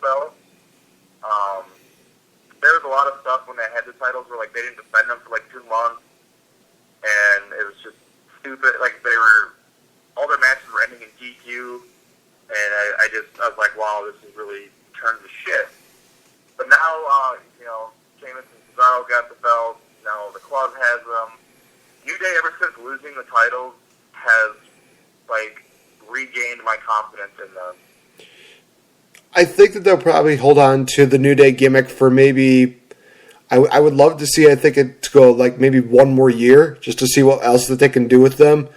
belt. There was a lot of stuff when they had the titles where like they didn't defend them for like 2 months, and it was just stupid. Like all their matches were ending in DQ, and I was like, wow, this is really turned to shit. But now, Sheamus and Cesaro got the belt. Now the club has them. New Day, ever since losing the titles, has like regained my confidence in them. I think that they'll probably hold on to the New Day gimmick for maybe. I would love to see. I think it to go like maybe 1 more year just to see what else that they can do with them,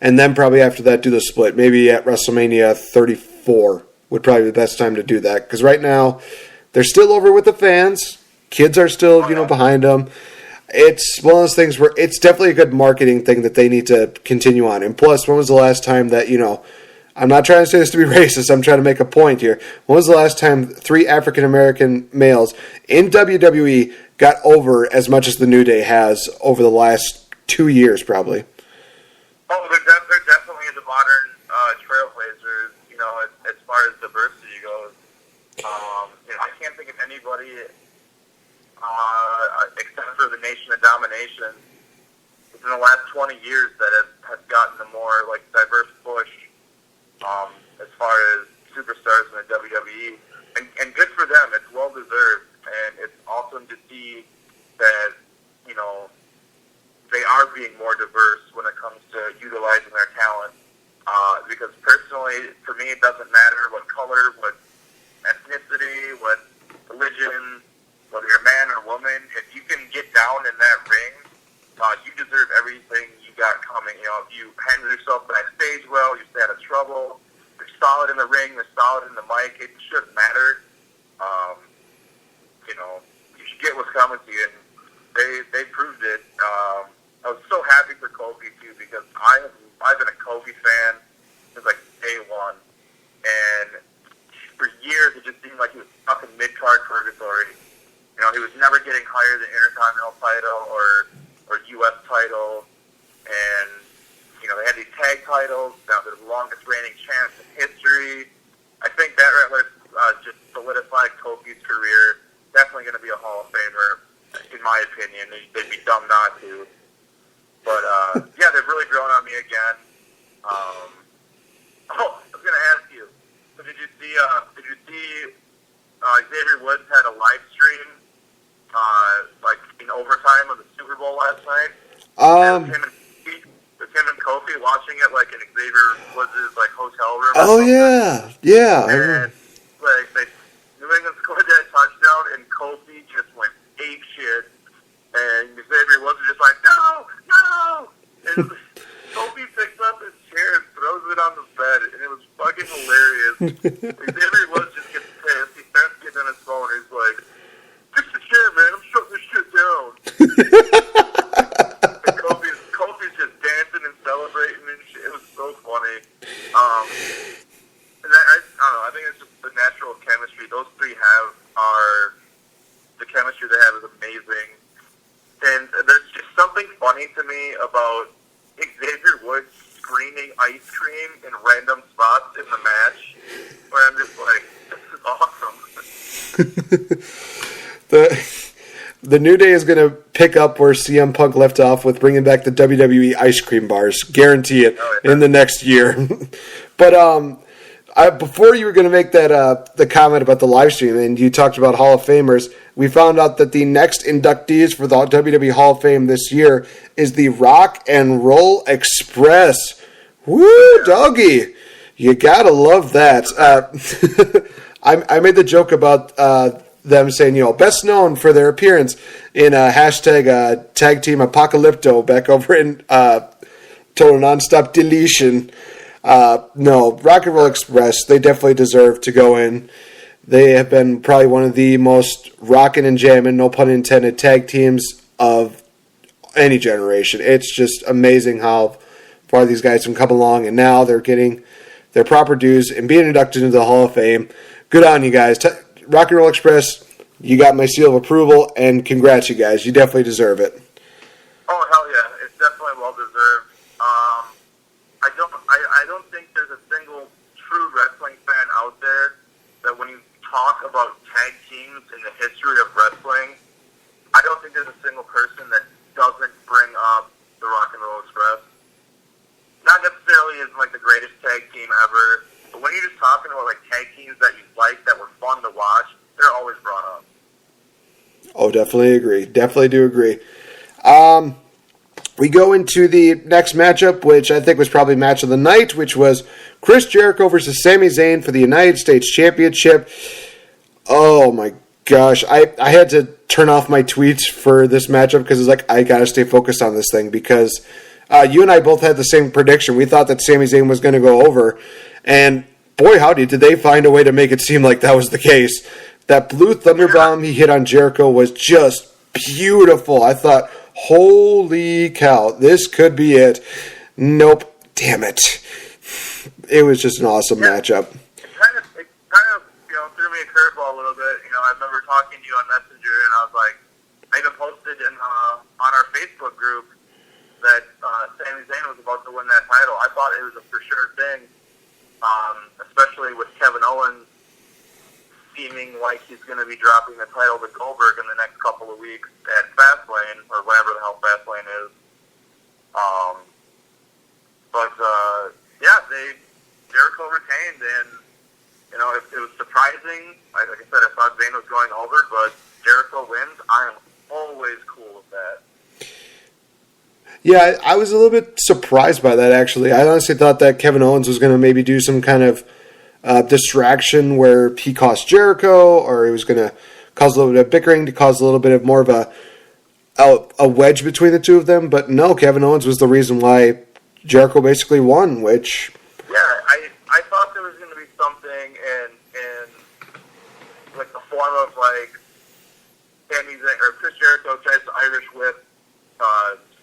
and then probably after that do the split. Maybe at WrestleMania 34 would probably be the best time to do that, because right now they're still over with the fans. Kids are still behind them. It's one of those things where it's definitely a good marketing thing that they need to continue on. And plus, when was the last time that I'm not trying to say this to be racist. I'm trying to make a point here. When was the last time 3 African-American males in WWE got over as much as the New Day has over the last 2 years, probably? Oh, they're definitely the modern trailblazers, as far as diversity goes. I can't think of anybody, except for the Nation of Domination, within the last 20 years that has gotten a more diverse push. As far as superstars in the WWE, and good for them. It's well deserved, and it's awesome to see that they are being more diverse when it comes to utilizing their talent. Because personally, for me, it doesn't matter what color, what ethnicity, what religion, whether you're a man or woman. If you can get down in that ring, you deserve everything you got coming. If you handle yourself backstage well, you stay out of trouble. You're solid in the ring, you're solid in the mic. It shouldn't matter. You should get what's coming to you, and they proved it. I was so happy for Kofi too, because I've been a Kofi fan since day one, and for years it just seemed like he was stuck in mid-card purgatory. He was never getting higher than Intercontinental title or U.S. title, and they had these tag titles. Now they're the longest reigning champs in history. I think that just solidified Kofi's career. Definitely going to be a Hall of Famer, in my opinion. They'd be dumb not to. But they've really grown on me again. I was going to ask you. So did you see Xavier Woods had a live stream in overtime of the Super Bowl last night? With him and Kofi watching it in Xavier Woods' hotel room. Oh yeah. And New England scored that touchdown, and Kofi just went ape shit. And Xavier Woods was just like, no. And Kofi picks up his chair and throws it on the bed, and it was fucking hilarious. Xavier Woods just gets pissed. He starts getting on his phone, and he's like, "Fix the chair, man. I'm shutting this shit down." And Kofi's just dancing and celebrating and shit. It was so funny. And I don't know. I think it's just the natural chemistry those three have. The chemistry they have is amazing. And there's just something funny to me about Xavier Woods screaming ice cream in random spots in the match, where I'm just like, this is awesome. The New Day is going to pick up where CM Punk left off with bringing back the WWE ice cream bars. Guarantee it in the next year. But before you were going to make that the comment about the live stream, and you talked about Hall of Famers, we found out that the next inductees for the WWE Hall of Fame this year is the Rock and Roll Express. Woo, doggy! You gotta love that. I made the joke about them saying, best known for their appearance in hashtag tag team Apocalypto back over in Total Nonstop Deletion. No, Rock and Roll Express, they definitely deserve to go in. They have been probably one of the most rockin' and jammin', no pun intended, tag teams of any generation. It's just amazing how far these guys have come along, and now they're getting their proper dues and being inducted into the Hall of Fame. Good on you guys. Rock and Roll Express, you got my seal of approval, and congrats, you guys. You definitely deserve it. Oh, hell yeah. It's definitely well deserved. I don't think there's a single true wrestling fan out there that when he talks talk about tag teams in the history of wrestling, I don't think there's a single person that doesn't bring up the Rock and Roll Express. Not necessarily as like the greatest tag team ever, but when you're just talking about like tag teams that you like that were fun to watch, they're always brought up. Oh, definitely agree. Definitely do agree. We go into the next matchup, which I think was probably match of the night, which was Chris Jericho versus Sami Zayn for the United States Championship. Oh my gosh. I had to turn off my tweets for this matchup because it's like, I got to stay focused on this thing because you and I both had the same prediction. We thought that Sami Zayn was going to go over, and boy howdy, did they find a way to make it seem like that was the case. That blue Thunderbomb he hit on Jericho was just beautiful. I thought, holy cow, this could be it. Nope, damn it. It was just an awesome matchup. It kind of threw me a curveball a little bit. I remember talking to you on Messenger, and I was like, I even posted on our Facebook group that Sami Zayn was about to win that title. I thought it was a for sure thing, especially with Kevin Owens seeming like he's going to be dropping the title to Goldberg in the next couple of weeks at Fastlane, or whatever the hell Fastlane is. Jericho retained, and it was surprising. Like I said, I thought Zayn was going over, but Jericho wins. I am always cool with that. Yeah, I was a little bit surprised by that, actually. I honestly thought that Kevin Owens was going to maybe do some kind of distraction where he cost Jericho, or he was going to cause a little bit of bickering to cause a little bit of more of a wedge between the two of them. But no, Kevin Owens was the reason why Jericho basically won, which... Yeah, I thought there was going to be something in like the form of like Sami Zayn, or Chris Jericho tries to Irish whip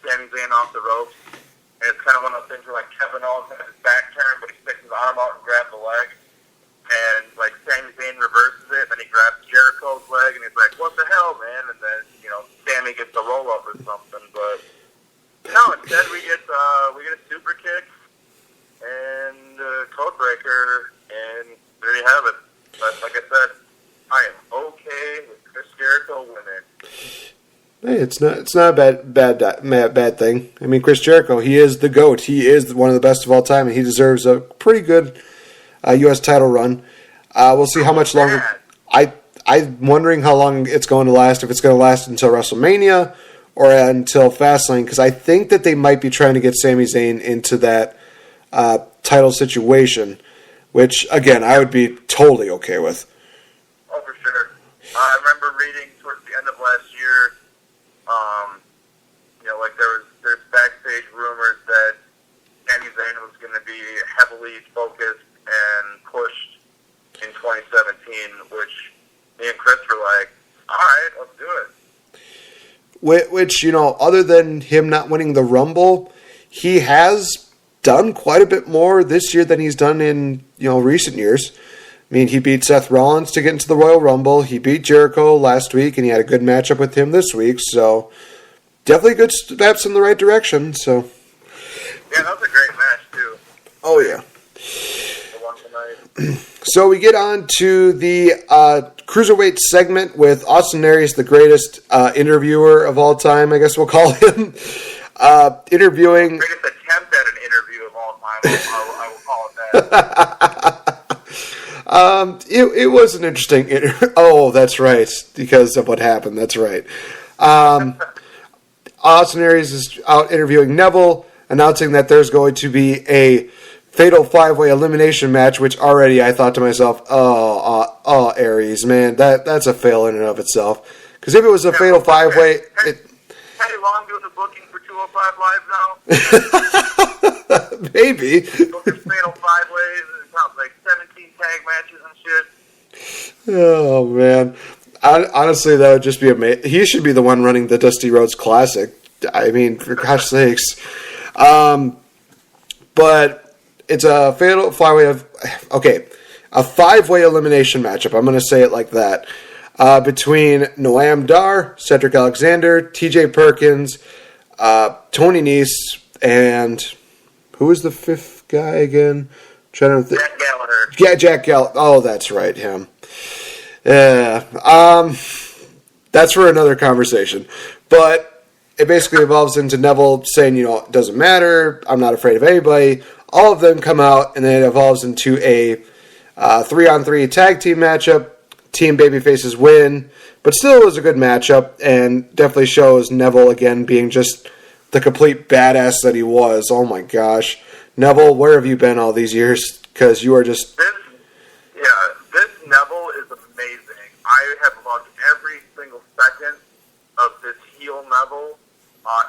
Sami Zayn off the ropes, and it's kind of one of those things where like Kevin Owens has his back turned, but he sticks his arm out and grabs the leg, and like Sami Zayn reverses it, and then he grabs Jericho's leg, and he's like, "What the hell, man?" And then Sami gets the roll up or something, but no, instead we get a super kick and code breaker, and there you have it. But like I said, I am okay with Chris Jericho winning. Hey, it's not a bad thing. I mean, Chris Jericho, he is the GOAT. He is one of the best of all time, and he deserves a pretty good U.S. title run. We'll see how much longer. I'm wondering how long it's going to last. If it's going to last until WrestleMania or until Fastlane, because I think that they might be trying to get Sami Zayn into that title situation, which again I would be totally okay with. Oh, for sure. I remember reading towards the end of last year. Like there's backstage rumors that Sami Zayn was going to be heavily focused and pushed in 2017, which me and Chris were like, all right, let's do it. Which, other than him not winning the Rumble, he has done quite a bit more this year than he's done in, recent years. I mean, he beat Seth Rollins to get into the Royal Rumble. He beat Jericho last week, and he had a good matchup with him this week. So, definitely good steps in the right direction. So, yeah, that was a great match, too. Oh, yeah. The one tonight. So, we get on to the Cruiserweight segment with Austin Aries, the greatest interviewer of all time, I guess we'll call him. Interviewing... Greatest attempt at an interview of all time, I will call it that. It was an interesting interview. Oh, that's right, because of what happened. That's right. Austin Aries is out interviewing Neville, announcing that there's going to be a fatal 5-way elimination match, which already I thought to myself, oh, Aries, man, that's a fail in and of itself. Because if it was a fatal 5-way... Teddy Long doing the booking for 205 Live now? Maybe. Booking fatal 5-ways, it sounds like 17 tag matches and shit. Oh, man. Honestly, that would just be amazing. He should be the one running the Dusty Rhodes Classic. I mean, for gosh sakes. But it's a fatal 5-way a 5-way elimination matchup. I'm going to say it like that. Between Noam Dar, Cedric Alexander, TJ Perkins, Tony Nese, and who was the fifth guy again? Jack Gallagher. Yeah, Jack Gallagher. Oh, that's right, him. Yeah. That's for another conversation. But it basically evolves into Neville saying, it doesn't matter. I'm not afraid of anybody. All of them come out, and then it evolves into a 3-on-3 tag team matchup. Team babyfaces win. But still, it was a good matchup, and definitely shows Neville, again, being just the complete badass that he was. Oh, my gosh. Neville, where have you been all these years? Because you are just... This Neville is amazing. I have loved every single second of this heel Neville.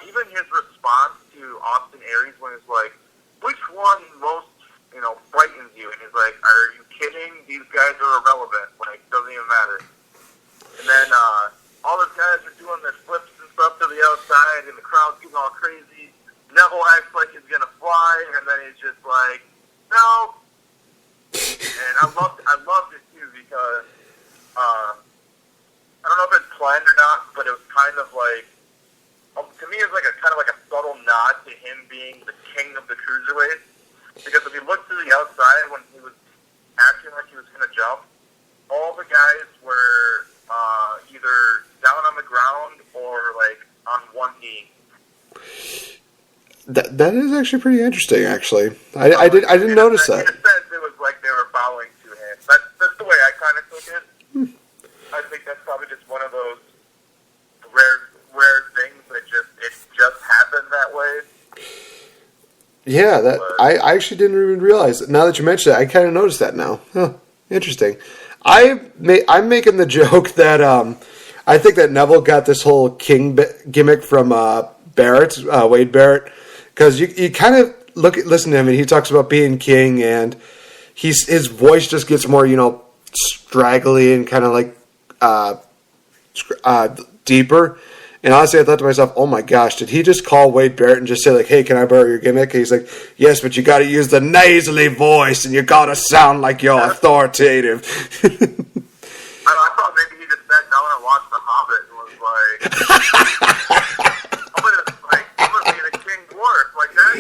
Even his response to Austin Aries when he's like, which one most, frightens you? And he's like, are you kidding? These guys are irrelevant. Like, doesn't even matter. And then all those guys are doing their flips and stuff to the outside, and the crowd's getting all crazy. Neville acts like he's going to fly, and then he's just like, no. And I loved it too because I don't know if it's planned or not, but it was kind of like to me it's like a kind of like a subtle nod to him being the king of the cruiserweight. Because if you look to the outside when he was acting like he was going to jump, all the guys were either down on the ground or like on one knee. That is actually pretty interesting. Actually, I didn't notice that. In a sense, it was like they were bowing to him. That's the way I kind of took it. I think that's probably just one of those rare things that just happened that way. Yeah, I actually didn't even realize it. Now that you mention it, I kind of noticed that now. Huh, interesting. I'm making the joke that I think that Neville got this whole king gimmick from Barrett, Wade Barrett. Because you kind of listen to him, and he talks about being king, and his voice just gets more, straggly and kind of like deeper. And honestly, I thought to myself, oh my gosh, did he just call Wade Barrett and just say, like, hey, can I borrow your gimmick? And he's like, yes, but you got to use the nasally voice, and you got to sound like you're authoritative. I thought maybe he just sat down and watched The Hobbit and was like, I'm going to be the king dwarf like that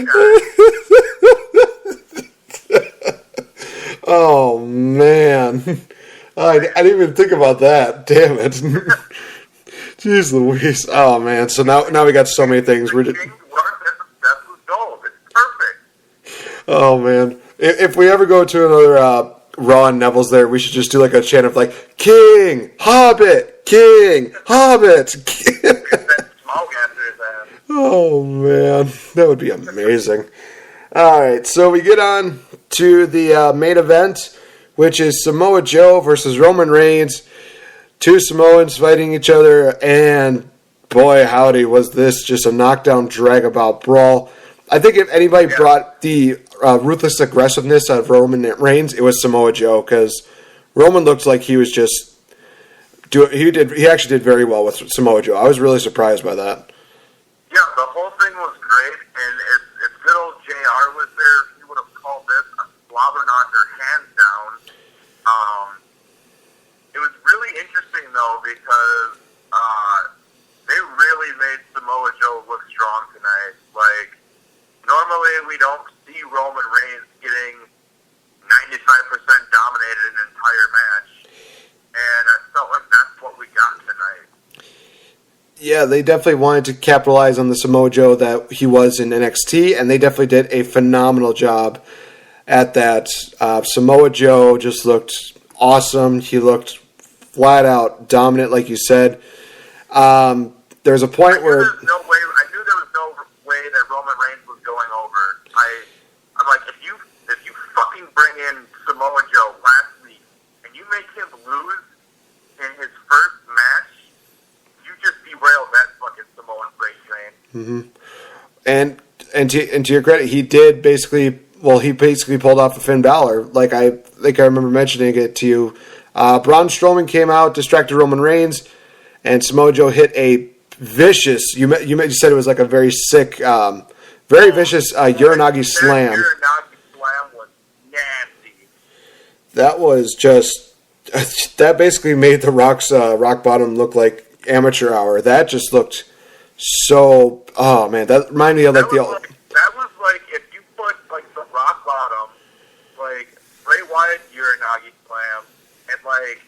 guy. Oh, man. I didn't even think about that. Damn it. Jeez Louise. Oh, man. So now we got so many things. We're just... King dwarf, that's the goal. It's perfect. Oh, man. If we ever go to another Raw and Neville's there, we should just do like a chant of like, King, Hobbit, King, Hobbit. Oh, man. That would be amazing. All right. So we get on to the main event, which is Samoa Joe versus Roman Reigns. Two Samoans fighting each other, and boy, howdy, was this just a knockdown, drag-about brawl. I think if anybody brought the ruthless aggressiveness out of Roman Reigns, it was Samoa Joe, because Roman looked like he was just... He actually did very well with Samoa Joe. I was really surprised by that. Yeah, the whole thing was great, and if good old JR was there, he would have called this a slobber knocker hands down. It was really interesting, though, because they really made Samoa Joe look strong tonight. Like, normally we don't see Roman Reigns getting 95% dominated an entire match, and I felt like that's what we got tonight. Yeah, they definitely wanted to capitalize on the Samoa Joe that he was in NXT, and they definitely did a phenomenal job at that. Samoa Joe just looked awesome. He looked flat out dominant, like you said. There was a point where I knew there was no way that Roman Reigns was going over. I'm like, if you fucking bring in Samoa Joe last week and you make him lose in his first match, you just derailed that fucking Samoan freight train. Mm-hmm. And to your credit, he did basically. Well, he basically pulled off a Finn Balor. Like I think I remember mentioning it to you. Braun Strowman came out, distracted Roman Reigns, and Samoa Joe hit a vicious. You said it was like a very sick, very vicious Uranagi slam. Uranagi slam was nasty. That was just that basically made the Rock's rock bottom look like amateur hour. That just looked so. Oh man, that reminded me of like the old. That was like if you put like the rock bottom, like Bray Wyatt Uranagi slam, and like